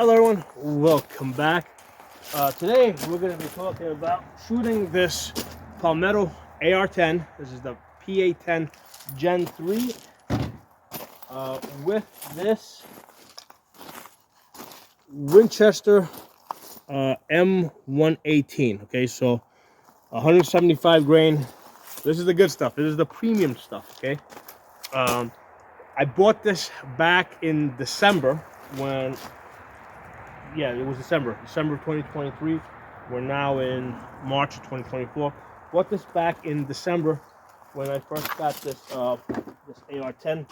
Hello everyone, welcome back. Today we're going to be talking about shooting this Palmetto AR-10. This is the PA-10 Gen 3 with this Winchester M118. Okay, so 175 grain. This is the good stuff. This is the premium stuff. Okay, I bought this back in December when. Yeah, it was December of 2023. We're now in March of 2024. Bought this back in December when I first got this this AR-10.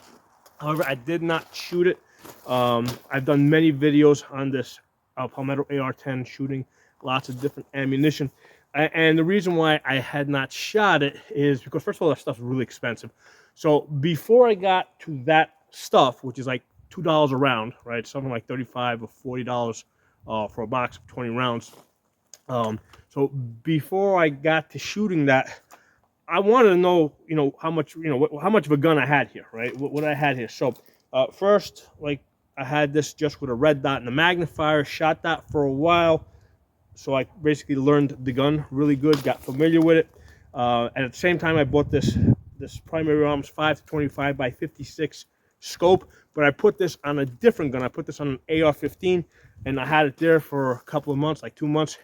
However, I did not shoot it. I've done many videos on this Palmetto AR-10 shooting lots of different ammunition. And the reason why I had not shot it is because, first of all, that stuff's really expensive. So before I got to that stuff, which is like $2 a round, right? Something like $35 or $40 for a box of 20 rounds. So before I got to shooting that, I wanted to know, how much, how much of a gun I had here, right? What I had here. So first, like, I had this just with a red dot and a magnifier. Shot that for a while, so I basically learned the gun really good, got familiar with it. And at the same time, I bought this Primary Arms 5-25 by 56 scope, but I put this on a different gun. I put this on an AR-15, and I had it there for a couple of months, like 2 months,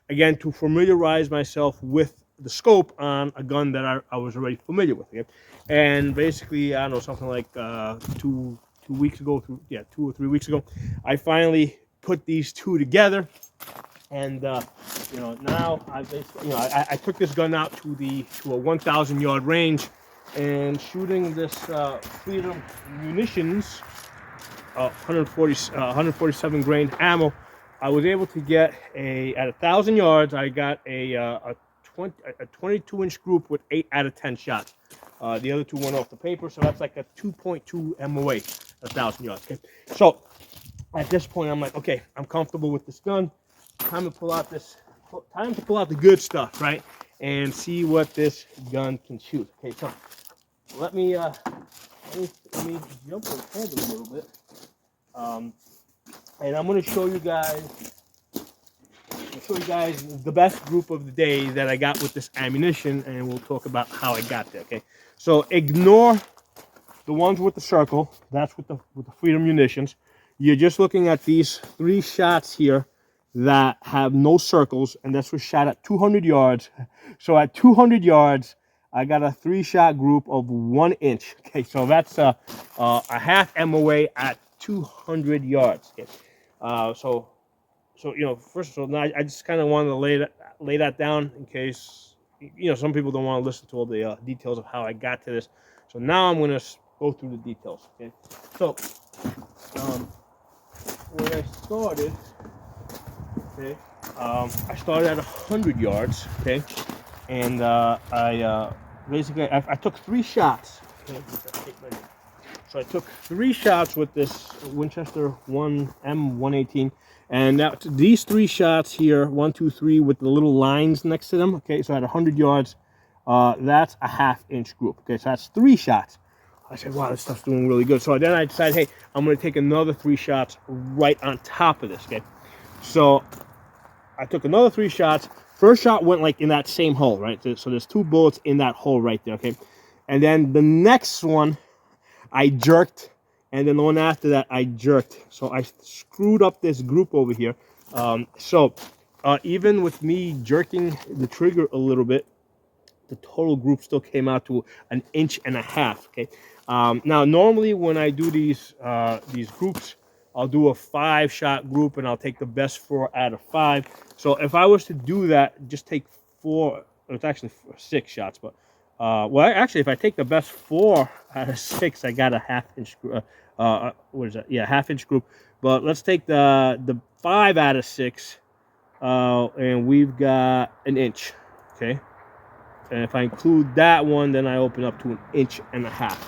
again, to familiarize myself with the scope on a gun that I was already familiar with. Okay? And basically, I don't know, something like 2 weeks ago, 2 or 3 weeks ago, I finally put these two together. And now I basically, I took this gun out to a 1,000 yard range, and shooting this Freedom Munitions 147 grain ammo, I was able to get at 1,000 yards. I got a 22-inch group with 8 out of 10 shots. The other two went off the paper, so that's like a 2.2 MOA, 1,000 yards. Okay, so at this point, I'm like, okay, I'm comfortable with this gun. Time to pull out the good stuff, right? And see what this gun can shoot. Okay, so let me jump ahead a little bit. And I'm going to show you guys the best group of the day that I got with this ammunition, and we'll talk about how I got there. Okay, so ignore the ones with the circle. That's with the Freedom Munitions. You're just looking at these 3 shots here that have no circles, and this was shot at 200 yards. So at 200 yards, I got a 3-shot group of 1 inch. Okay, so that's a half MOA at 200 yards. Okay, so first of all, I just kind of wanted to lay that down in case some people don't want to listen to all the details of how I got to this. So now I'm going to go through the details. Okay, so when I started. Okay, I started at 100 yards. Okay, and I basically I took 3 shots. Okay, so I took 3 shots with this Winchester M118, and now these 3 shots here, 1, 2, 3, with the little lines next to them. Okay, so at 100 yards, that's a half-inch group. Okay, so that's 3 shots. I said, wow, this stuff's doing really good. So then I decided, hey, I'm going to take another 3 shots right on top of this. Okay. So I took another 3 shots. First shot went like in that same hole, right? So there's 2 bullets in that hole right there, okay? And then the next one, I jerked, and then the one after that, I jerked. So I screwed up this group over here. Even with me jerking the trigger a little bit, the total group still came out to 1.5 inches, okay? Now, normally when I do these groups, I'll do a 5-shot group, and I'll take the best 4 out of 5. So if I was to do that, just take 4. It's actually 6 shots, but well, actually, if I take the best 4 out of 6, I got a half-inch. What is that? Yeah, half-inch group. But let's take the 5 out of 6, and we've got 1 inch. Okay. And if I include that one, then I open up to 1.5 inches.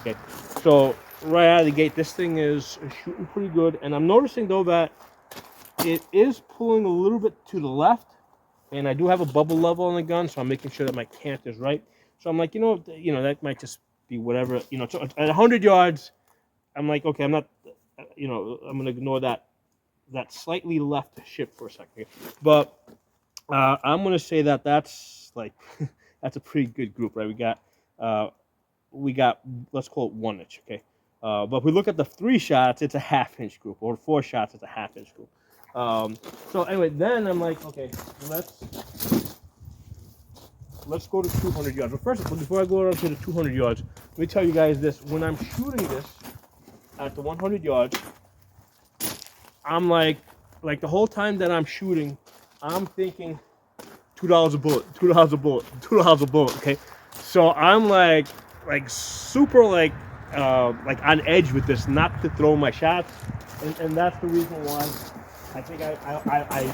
Okay. So right out of the gate, this thing is shooting pretty good, and I'm noticing though that it is pulling a little bit to the left, and I do have a bubble level on the gun, so I'm making sure that my cant is right. So I'm like, that might just be whatever, So at 100 yards, I'm like, okay, I'm not, I'm gonna ignore that that slightly left ship for a second. But I'm gonna say that that's like that's a pretty good group, right? We got let's call it 1 inch, okay. But if we look at the 3 shots, it's a half-inch group, or 4 shots, it's a half-inch group. So anyway, then I'm like, okay, let's go to 200 yards. But first, before I go up to the 200 yards, let me tell you guys this: when I'm shooting this at the 100 yards, I'm like the whole time that I'm shooting, I'm thinking $2 a bullet, $2 a bullet, $2 a bullet. Okay, so I'm like super like on edge with this, not to throw my shots, and that's the reason why I think I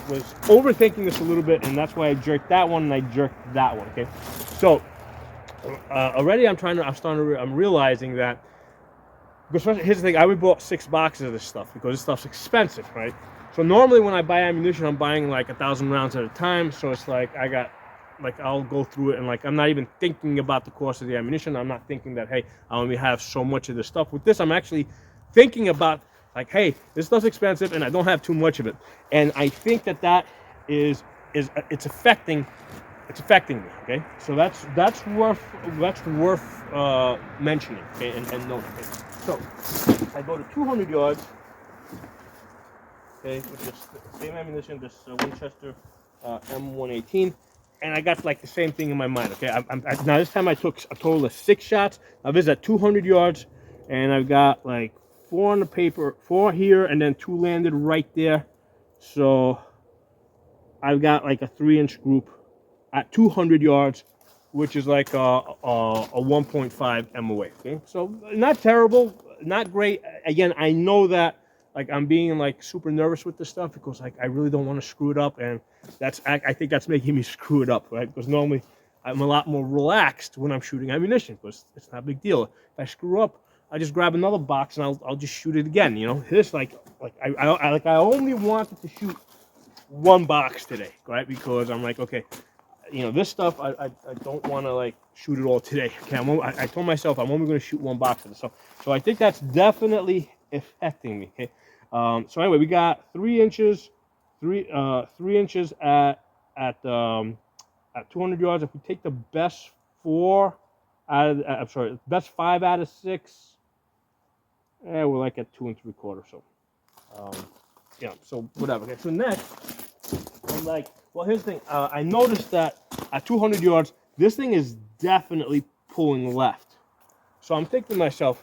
was overthinking this a little bit, and that's why I jerked that one and I jerked that one. Okay, so already I'm realizing that. Because here's the thing, I would bought 6 boxes of this stuff because this stuff's expensive, right? So normally when I buy ammunition, I'm buying like 1,000 rounds at a time. So it's like I'll go through it and like I'm not even thinking about the cost of the ammunition. I'm not thinking that, hey, I only have so much of this stuff. With this, I'm actually thinking about like, hey, this stuff's expensive and I don't have too much of it. And I think that it's affecting me. Okay, so that's worth mentioning. Okay, and noting. Okay? So I go to 200 yards. Okay, with this same ammunition, this Winchester M118, and I got like the same thing in my mind. Okay, now this time I took a total of 6 shots. Now this is at 200 yards, and I've got like 4 on the paper, 4 here, and then 2 landed right there. So I've got like a 3-inch group at 200 yards, which is like a 1.5 MOA. Okay, so not terrible, not great. Again, I know that like I'm being like super nervous with this stuff because like I really don't want to screw it up, and I think that's making me screw it up, right? Because normally I'm a lot more relaxed when I'm shooting ammunition because it's not a big deal. If I screw up, I just grab another box and I'll just shoot it again. You know, this I only wanted to shoot 1 box today, right? Because I'm like, okay, you know, this stuff I don't want to like shoot it all today. Okay, I told myself I'm only going to shoot 1 box of it. So I think that's definitely affecting me. Okay, so anyway, we got 3 inches, 3 inches at 200 yards. If we take the best 4 out of, best 5 out of 6, we're like at 2 3/4. So, yeah. So whatever. Okay. So next, I'm like, well, here's the thing. I noticed that at 200 yards, this thing is definitely pulling left. So I'm thinking to myself,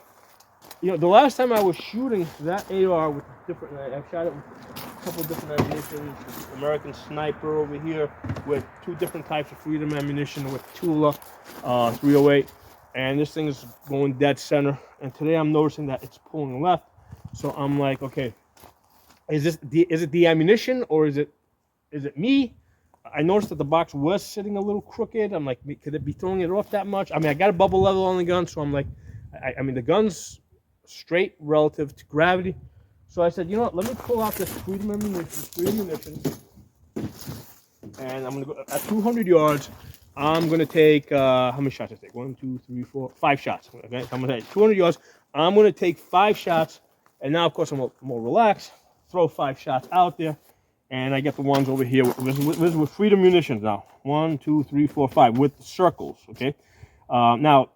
you know, the last time I was shooting that AR with different, I've shot it with a couple of different ammunition, American Sniper over here with 2 different types of Freedom ammunition with Tula 308, and this thing is going dead center. And today I'm noticing that it's pulling left. So I'm like, okay, is it the ammunition or is it me? I noticed that the box was sitting a little crooked. I'm like, could it be throwing it off that much? I mean, I got a bubble level on the gun, so I'm like, I mean, the gun's straight relative to gravity. So I said, you know what? Let me pull out this Freedom ammunition, and I'm gonna go at 200 yards. I'm gonna take how many shots I take? 1, 2, 3, 4, 5 shots. Okay, so I'm gonna take 200 yards. I'm gonna take 5 shots, and now of course I'm more relaxed. Throw 5 shots out there. And I get the ones over here. This is with Freedom munitions now. 1, 2, 3, 4, 5 with circles. Okay. Now,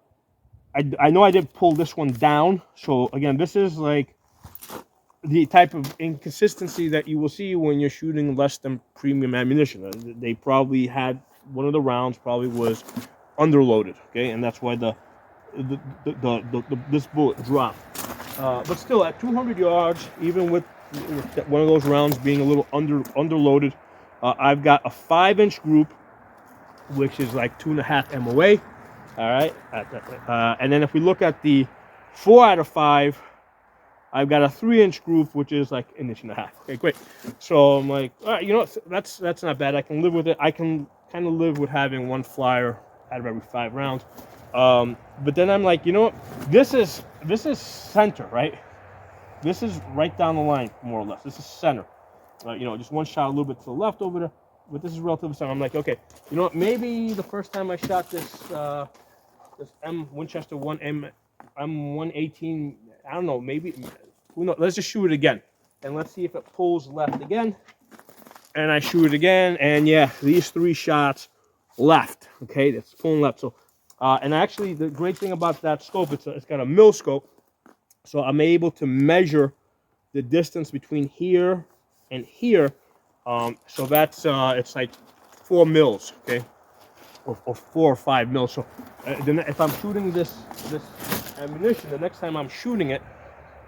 I know I did pull this one down. So again, this is like the type of inconsistency that you will see when you're shooting less than premium ammunition. They probably had one of the rounds probably was underloaded. Okay, and that's why this bullet dropped. But still, at 200 yards, even with one of those rounds being a little underloaded, I've got a 5-inch group, which is like 2.5 MOA. All right, and then if we look at the 4 out of 5, I've got a 3-inch group, which is like 1.5 inches. Okay, great. So I'm like, all right, you know, that's not bad. I can live with it. I can kind of live with having 1 flyer out of every 5 rounds. But then I'm like, you know what? This is center, right? This is right down the line, more or less. This is center. You know, just 1 shot a little bit to the left over there, but this is relatively center. I'm like, okay, you know what? Maybe the first time I shot this Winchester M118, I don't know, maybe, who knows? Let's just shoot it again. and let's see if it pulls left again. And I shoot it again, and yeah, these 3 shots left. Okay, it's pulling left. So, and actually, the great thing about that scope, it's got a mil scope, so I'm able to measure the distance between here and here. So that's it's like 4 mils, okay, or 4 or 5 mils. So then if I'm shooting this ammunition, the next time I'm shooting it,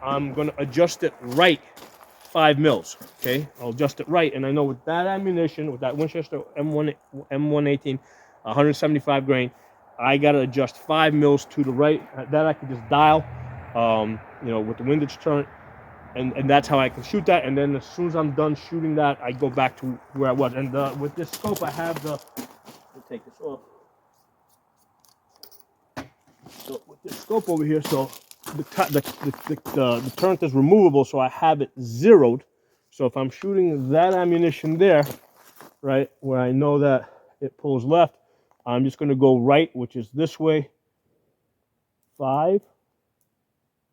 I'm gonna adjust it right 5 mils. Okay, I'll adjust it right, and I know with that ammunition, with that Winchester M118, 175 grain, I gotta adjust 5 mils to the right. That I can just dial, you know, with the windage turret. And that's how I can shoot that. And then as soon as I'm done shooting that, I go back to where I was. And with this scope, I have the. Let me take this off. So with this scope over here, so the turret is removable, so I have it zeroed. So if I'm shooting that ammunition there, right, where I know that it pulls left, I'm just going to go right, which is this way, 5,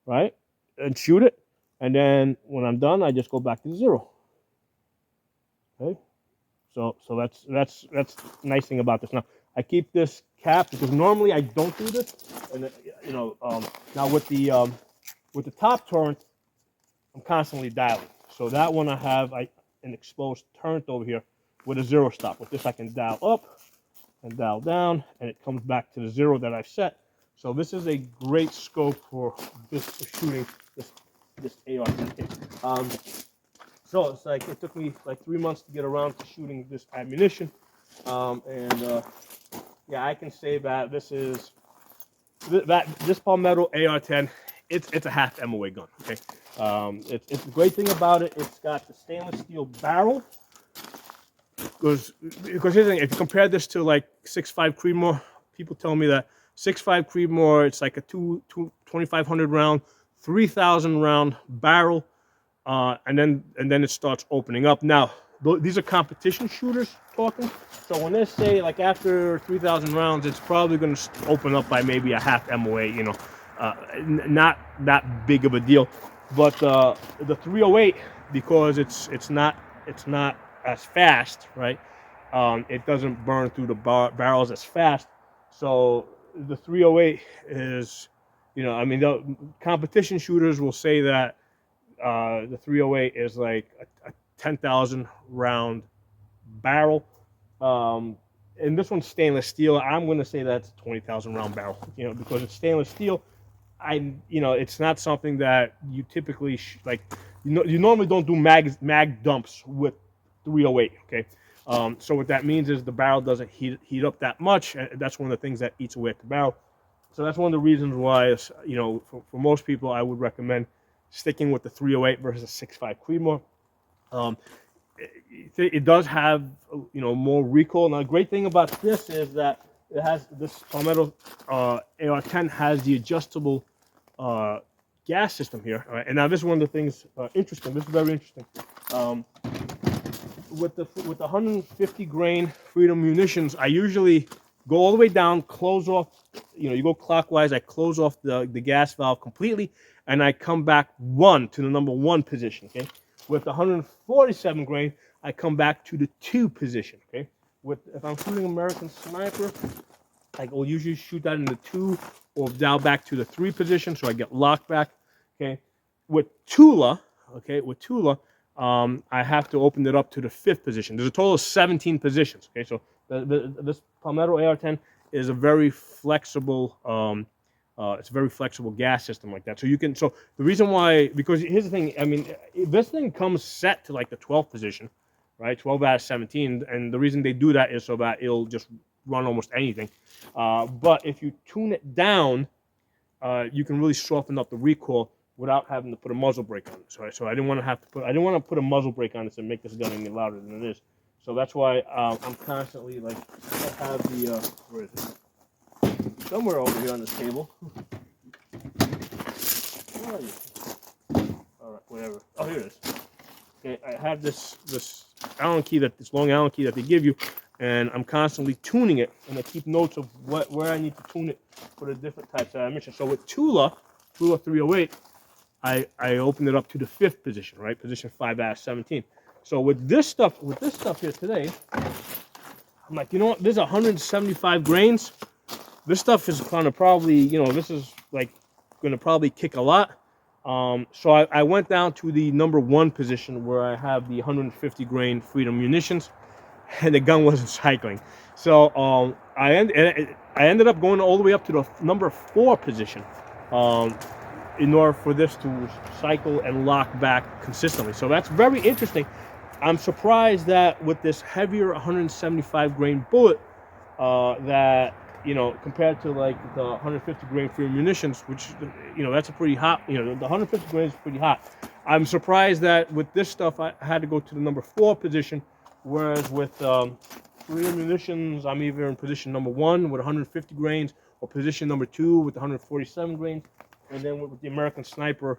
right, and shoot it. And then when I'm done, I just go back to 0. Okay, so that's the nice thing about this. Now I keep this capped because normally I don't do this. And you know, now with the top turret, I'm constantly dialing. So that one I have an exposed turret over here with a 0 stop. With this I can dial up and dial down, and it comes back to the 0 that I've set. So this is a great scope for shooting this AR-10. So it's like it took me like 3 months to get around to shooting this ammunition, yeah, I can say that this Palmetto AR-10, it's a half MOA gun. Okay, it's the great thing about it. It's got the stainless steel barrel. Because here's the thing, if you compare this to like 6.5 Creedmoor, people tell me that 6.5 Creedmoor, it's like a 2,500 round, 3,000 round barrel, and then it starts opening up. Now, these are competition shooters talking. So when they say like after 3,000 rounds, it's probably going to open up by maybe a half MOA. You know, not that big of a deal. But the 308, because it's not as fast, right? It doesn't burn through the barrels as fast. So the 308 is, you know, I mean, the competition shooters will say that the 308 is like a 10,000 round barrel. And this one's stainless steel. I'm going to say that's a 20,000 round barrel, you know, because it's stainless steel. You know, it's not something that you typically you normally don't do mag dumps with 308. Okay, so what that means is the barrel doesn't heat up that much, and that's one of the things that eats away at the barrel. So that's one of the reasons why, you know, for most people, I would recommend sticking with the 308 versus a 6.5 Creedmoor. It does have, you know, more recoil. Now, the great thing about this is that it has this Palmetto AR-10 has the adjustable gas system here. All right? And now this is one of the things interesting. This is very interesting. With the 150 grain Freedom munitions, I usually go all the way down, close off. You know, you go clockwise. I close off the gas valve completely, and I come back to the number 1 position. Okay. With the 147 grain, I come back to the 2 position. Okay. If I'm shooting American Sniper, I will usually shoot that in the 2 or dial back to the 3 position, so I get locked back. Okay. With Tula, I have to open it up to the 5th position. There's a total of 17 positions. Okay, so this Palmetto AR-10 is a very flexible. It's a very flexible gas system like that. So you can. So the reason why, because here's the thing. I mean, this thing comes set to like the 12th position, right? 12 out of 17, and the reason they do that is so that it'll just run almost anything. But if you tune it down, you can really soften up the recoil without having to put a muzzle brake on it. So I didn't want to put a muzzle brake on this and make this gun any louder than it is. So that's why I'm constantly like, I have the where is it? Somewhere over here on this table. Where are you? All right, whatever. Oh, here it is. Okay, I have this Allen key, this long Allen key that they give you, and I'm constantly tuning it, and I keep notes of where I need to tune it for the different types of ammunition. So with Tula 308, I opened it up to the 5th position, right? Position 5 out of 17. So with this stuff here today, I'm like, you know what? This is 175 grains. This stuff is kind of probably, you know, this is like going to probably kick a lot. So I went down to the number 1 position where I have the 150 grain Freedom munitions, and the gun wasn't cycling. So I ended up going all the way up to the number 4 position in order for this to cycle and lock back consistently. So that's very interesting. I'm surprised that with this heavier 175 grain bullet, that, you know, compared to like the 150 grain free munitions, which, you know, that's a pretty hot, you know, the 150 grain is pretty hot. I'm surprised that with this stuff, I had to go to the number 4 position, whereas with free munitions, I'm either in position number 1 with 150 grains or position number 2 with 147 grains. And then with the American Sniper,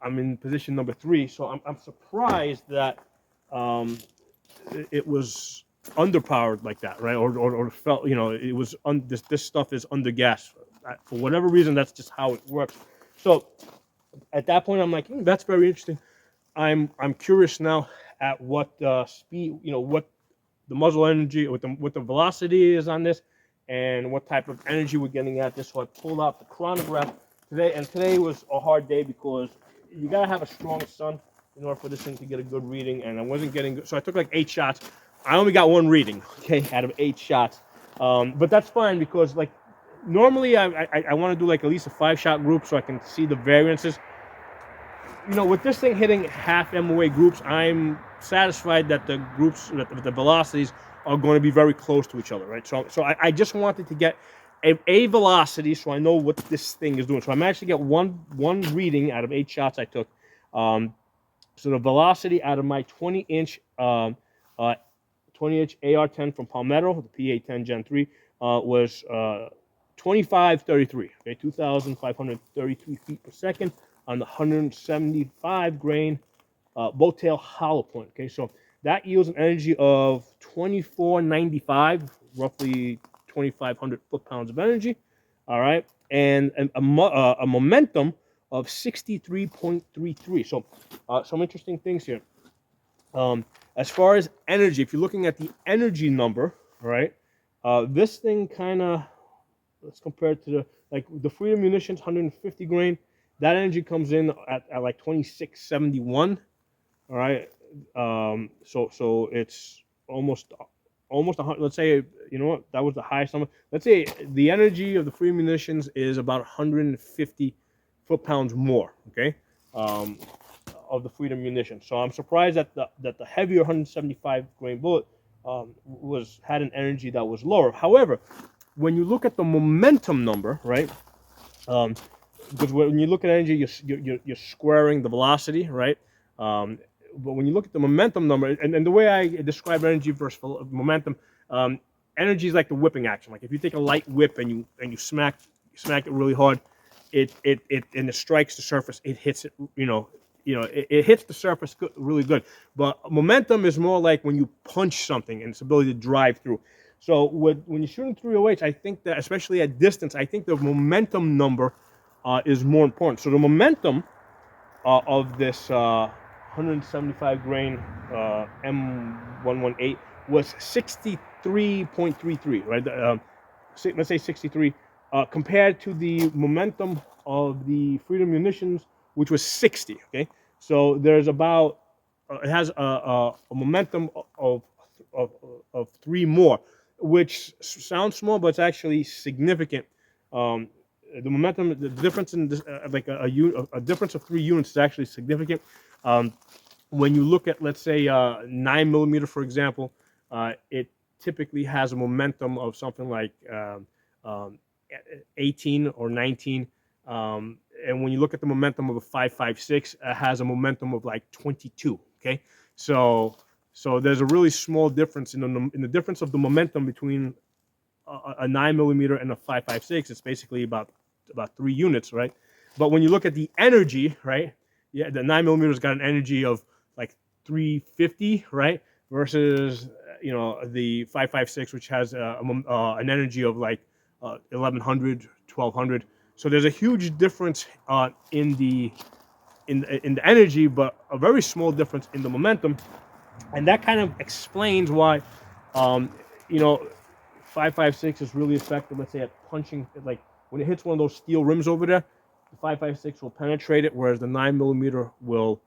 I'm in position number 3. So I'm surprised that it was underpowered like that, right? Or felt, you know, it was this stuff is under gas. For whatever reason, that's just how it works. So at that point, I'm like, that's very interesting. I'm curious now at what speed, you know, what the muzzle energy, what the velocity is on this, and what type of energy we're getting at this. So I pulled out the chronograph today, and today was a hard day because you gotta have a strong sun in order for this thing to get a good reading, and I wasn't getting good. So I took like 8 shots. I only got 1 reading, okay, out of 8 shots. But that's fine because, like, normally I want to do like at least a 5-shot group so I can see the variances. You know, with this thing hitting half MOA groups, I'm satisfied that the groups, that the velocities are going to be very close to each other, right? So I just wanted to get a velocity so I know what this thing is doing. So I'm actually get one reading out of 8 shots I took. So the velocity out of my 20-inch AR-10 from Palmetto, the PA-10 Gen 3, was 2533, okay, 2,533 feet per second on the 175 grain boat tail hollow point. Okay, so that yields an energy of 2495, roughly 2,500 foot-pounds of energy. All right, and a momentum of 63.33. So some interesting things here. As far as energy, if you're looking at the energy number, right, this thing kind of, let's compare it to the, like the Freedom Munitions 150 grain, that energy comes in at like 2671. All right, so it's almost 100. Let's say, you know what, that was the highest number. Let's say the energy of the Freedom Munitions is about 150 foot-pounds more, okay, of the Freedom Munition. So I'm surprised that the heavier 175 grain bullet had an energy that was lower. However, when you look at the momentum number, right? Because when you look at energy, you're squaring the velocity, right? But when you look at the momentum number, and the way I describe energy versus momentum, energy is like the whipping action. Like if you take a light whip and you smack it really hard, and it strikes the surface, it hits it, it hits the surface really good. But momentum is more like when you punch something and its ability to drive through. So when you're shooting 308s, I think that, especially at distance, I think the momentum number is more important. So the momentum of this 175 grain M118 was 63.33, right? Let's say 63, compared to the momentum of the Freedom Munitions, which was 60. Okay, so there's about it has a momentum of 3 more, which sounds small, but it's actually significant. The momentum, the difference in this, like a difference of 3 units is actually significant. When you look at, let's say, 9mm, for example, it typically has a momentum of something like 18 or 19. And when you look at the momentum of a 5.56, it has a momentum of like 22. Okay, so there's a really small difference in the difference of the momentum between a 9mm and a 5.56. It's basically about 3 units, right? But when you look at the energy, right? Yeah, the 9mm got an energy of like 350, right? Versus the 5.56, which has an energy of like 1100, 1200. So there's a huge difference in the in the energy, but a very small difference in the momentum, and that kind of explains why, you know, 5.56 is really effective. Let's say at punching, like when it hits one of those steel rims over there, the 5.56 will penetrate it, whereas the 9mm will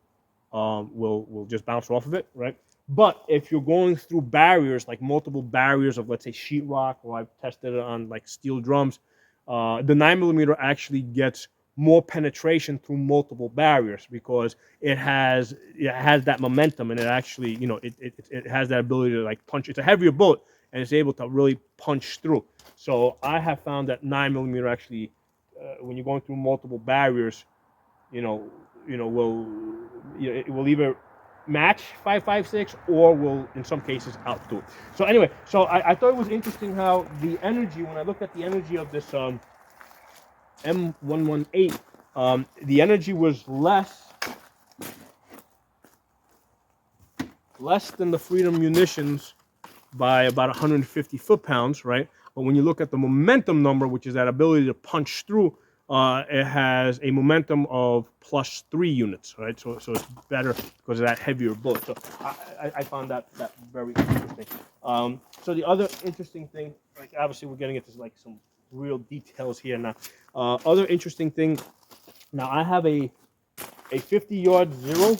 just bounce off of it, right? But if you're going through barriers, like multiple barriers of, let's say, sheetrock, or I've tested it on like steel drums, the 9mm actually gets more penetration through multiple barriers because it has that momentum, and it actually, you know, it has that ability to like punch. It's a heavier bullet, and it's able to really punch through. So I have found that 9mm actually, when you're going through multiple barriers, you know, it will either match 5.56 or will, in some cases, outdo it. So anyway, so I thought it was interesting how the energy, when I looked at the energy of this M118, the energy was less than the Freedom munitions by about 150 foot-pounds, right? But when you look at the momentum number, which is that ability to punch through, it has a momentum of +3 units, right? So it's better because of that heavier bullet. So I found that very interesting. So the other interesting thing, like obviously we're getting into like some real details here now. Other interesting thing, now I have a 50-yard zero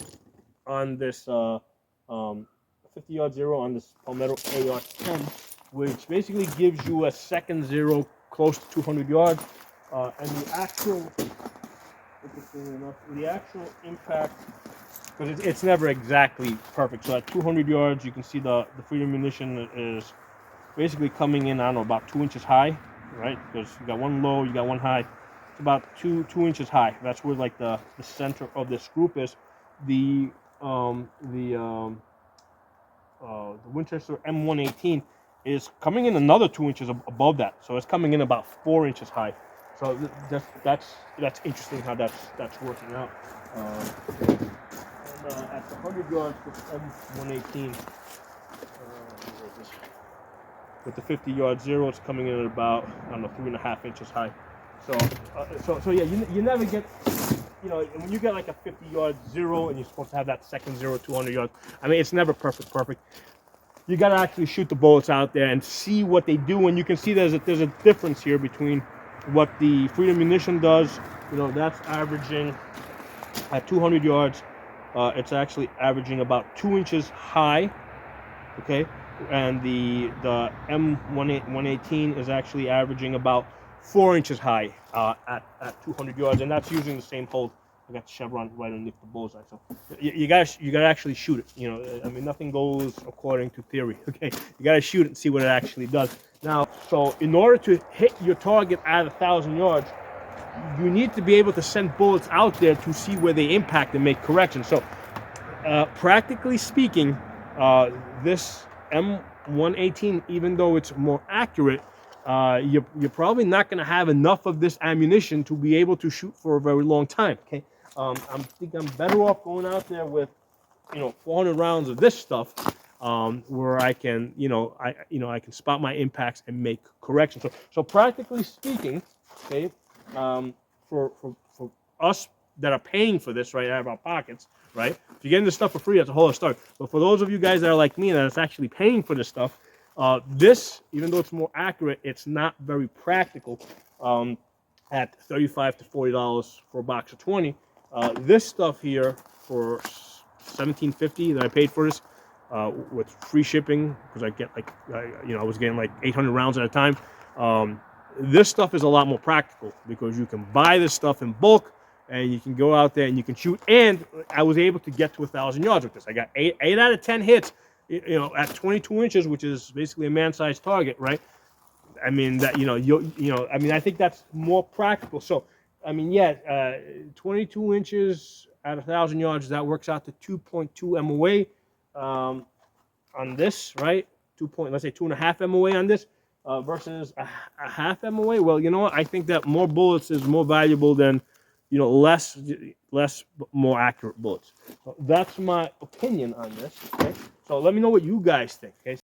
on this 50-yard zero on this Palmetto AR-10, which basically gives you a second zero close to 200 yards. And the actual, interestingly enough, the actual impact, because it's never exactly perfect. So at 200 yards, you can see the Freedom munition is basically coming in, I don't know, about 2 inches high, right? Because you got one low, you got one high. It's about two inches high. That's where like the center of this group is. The Winchester M118 is coming in another 2 inches above that. So it's coming in about 4 inches high. So that's interesting how that's working out. And at the 100 yards with M118, with the 50-yard zero, it's coming in at about, I don't know, 3.5 inches high. So yeah, you never get, you know, when you get like a 50-yard zero and you're supposed to have that second zero 200 yards, I mean, it's never perfect. You got to actually shoot the bullets out there and see what they do, and you can see there's a difference here between what the Freedom munition does. You know, that's averaging at 200 yards. It's actually averaging about 2 inches high. Okay, and the M118 is actually averaging about 4 inches high at 200 yards, and that's using the same hold. I got the chevron right underneath the bullseye. So you gotta actually shoot it. You know, I mean, nothing goes according to theory. Okay, you gotta shoot it and see what it actually does. Now, so in order to hit your target at 1,000 yards, you need to be able to send bullets out there to see where they impact and make corrections. So, practically speaking, this M118, even though it's more accurate, you're probably not going to have enough of this ammunition to be able to shoot for a very long time. Okay, I think I'm better off going out there with, 400 rounds of this stuff, where I can, I can spot my impacts and make corrections. So practically speaking, okay, for us that are paying for this right out of our pockets, right? If you're getting this stuff for free, that's a whole other story. But for those of you guys that are like me, that is actually paying for this stuff, this, even though it's more accurate, it's not very practical. At $35 to $40 for a box of 20, this stuff here for $17.50 that I paid for this, with free shipping, because I get like, I was getting like 800 rounds at a time. This stuff is a lot more practical because you can buy this stuff in bulk and you can go out there and you can shoot. And I was able to get to 1,000 yards with this. I got 8 out of 10 hits, at 22 inches, which is basically a man-sized target, right? I mean, that, I mean, I think that's more practical. So, I mean, yeah, 22 inches at 1,000 yards, that works out to 2.2 MOA on this, right? Let's say 2.5 MOA on this, versus a half MOA. Well, you know what? I think that more bullets is more valuable than, less more accurate bullets. So that's my opinion on this. Okay, so let me know what you guys think. Okay.